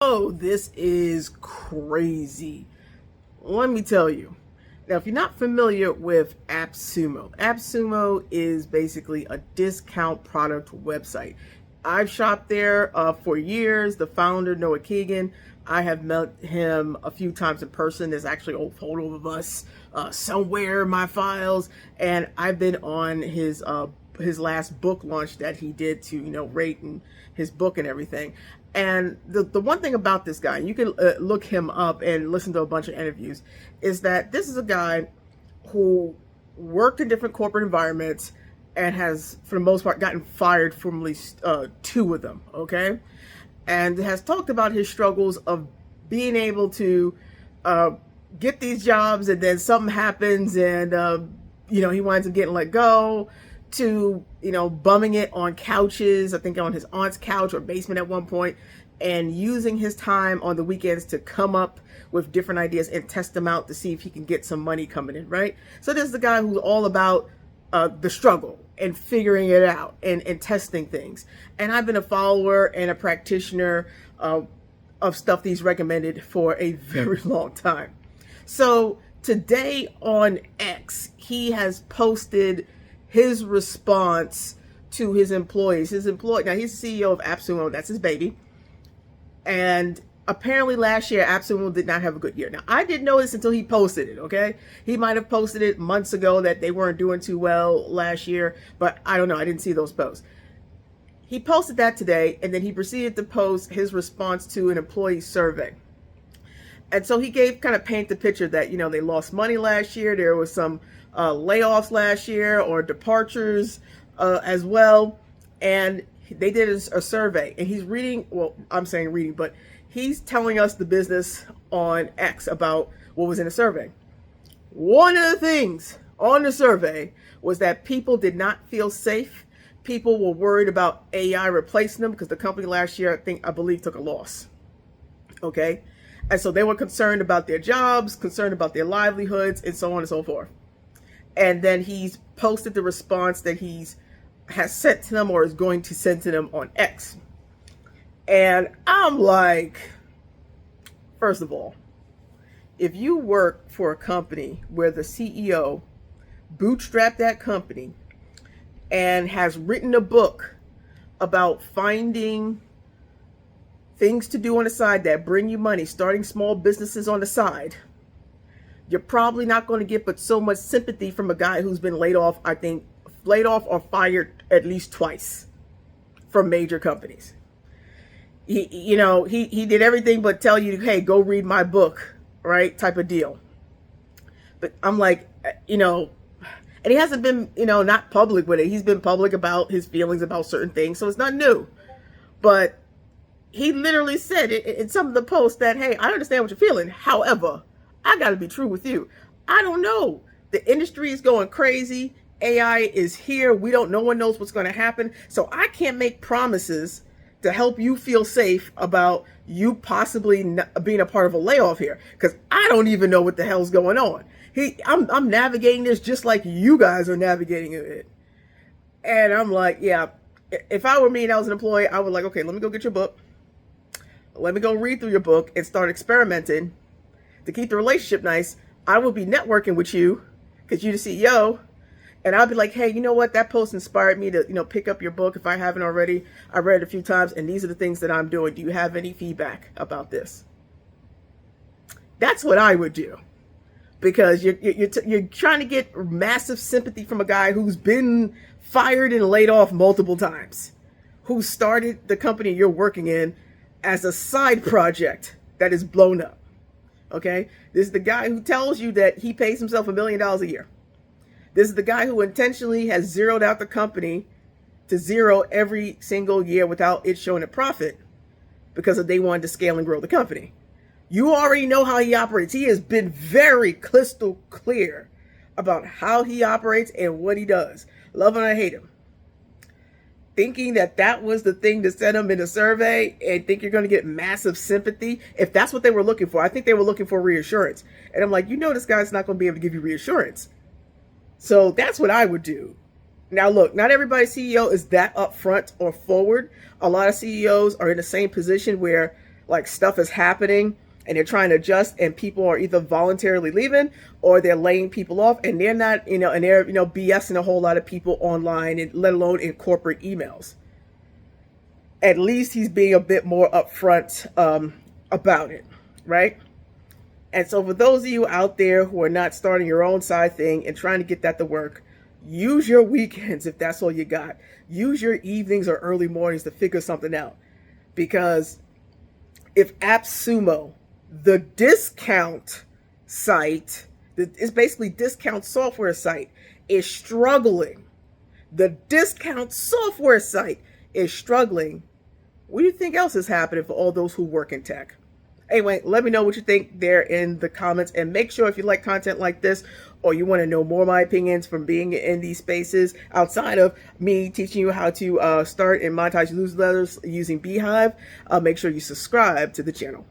Oh, this is crazy. Let me tell you. Now, if you're not familiar with AppSumo, AppSumo is basically a discount product website. I've shopped there for years. The founder, Noah Kagan, I have met him a few times in person. There's actually an old photo of us somewhere in my files, and I've been on his last book launch that he did to rate and his book and everything. And the one thing about this guy, you can look him up and listen to a bunch of interviews, is that this is a guy who worked in different corporate environments and has, for the most part, gotten fired from at least two of them, okay? And has talked about his struggles of being able to get these jobs, and then something happens and, he winds up getting let go, to bumming it on couches, I think on his aunt's couch or basement at one point, and using his time on the weekends to come up with different ideas and test them out to see if he can get some money coming in, right? So there's the guy who's all about the struggle and figuring it out and testing things. And I've been a follower and a practitioner of stuff that he's recommended for a very long time. So today on X, he has posted his response to his employees. Now he's the CEO of AppSumo, that's his baby. And apparently last year, AppSumo did not have a good year. Now, I didn't know this until he posted it, okay? He might have posted it months ago that they weren't doing too well last year, but I don't know, I didn't see those posts. He posted that today, and then he proceeded to post his response to an employee survey. And so he paint the picture that, they lost money last year. There was some layoffs last year or departures as well. And they did a survey, and he's but he's telling us the business on X about what was in the survey. One of the things on the survey was that people did not feel safe. People were worried about AI replacing them because the company last year, I believe, took a loss. Okay. And so they were concerned about their jobs, concerned about their livelihoods, and so on and so forth. And then he's posted the response that has sent to them or is going to send to them on X. And I'm like, first of all, if you work for a company where the CEO bootstrapped that company and has written a book about finding things to do on the side that bring you money, starting small businesses on the side, you're probably not going to get but so much sympathy from a guy who's been laid off or fired at least twice from major companies. He did everything but tell you, hey, go read my book, right? Type of deal. But I'm like, and he hasn't been, not public with it. He's been public about his feelings about certain things, so it's not new. But he literally said in some of the posts that, hey, I understand what you're feeling. However, I got to be true with you. I don't know. The industry is going crazy. AI is here. No one knows what's going to happen. So I can't make promises to help you feel safe about you possibly being a part of a layoff here, because I don't even know what the hell's going on. I'm navigating this just like you guys are navigating it. And I'm like, yeah, if I were me and I was an employee, I would okay, let me go get your book. Let me go read through your book and start experimenting to keep the relationship nice. I will be networking with you because you're the CEO. And I'll be like, hey, you know what? That post inspired me to, pick up your book if I haven't already. I read it a few times, and these are the things that I'm doing. Do you have any feedback about this? That's what I would do, because you're trying to get massive sympathy from a guy who's been fired and laid off multiple times, who started the company you're working in as a side project that is blown up. Okay? This is the guy who tells you that he pays himself $1 million a year. This is the guy who intentionally has zeroed out the company to zero every single year without it showing a profit because they wanted to scale and grow the company. You already know how he operates. He has been very crystal clear about how he operates and what he does. Love him or hate him. Thinking that was the thing to send him in a survey and think you're going to get massive sympathy. If that's what they were looking for, I think they were looking for reassurance. And I'm like, this guy's not going to be able to give you reassurance. So that's what I would do. Now, look, not everybody's CEO is that upfront or forward. A lot of CEOs are in the same position where like stuff is happening and they're trying to adjust, and people are either voluntarily leaving or they're laying people off, and they're not, and they're, BSing a whole lot of people online, and let alone in corporate emails. At least he's being a bit more upfront about it, right? And so for those of you out there who are not starting your own side thing and trying to get that to work, use your weekends if that's all you got. Use your evenings or early mornings to figure something out. Because if AppSumo, the discount site, it's basically discount software site, is struggling, the discount software site is struggling, what do you think else is happening for all those who work in tech? Anyway, let me know what you think there in the comments, and make sure if you like content like this, or you want to know more of my opinions from being in these spaces outside of me teaching you how to start and monetize newsletters using Beehive, make sure you subscribe to the channel.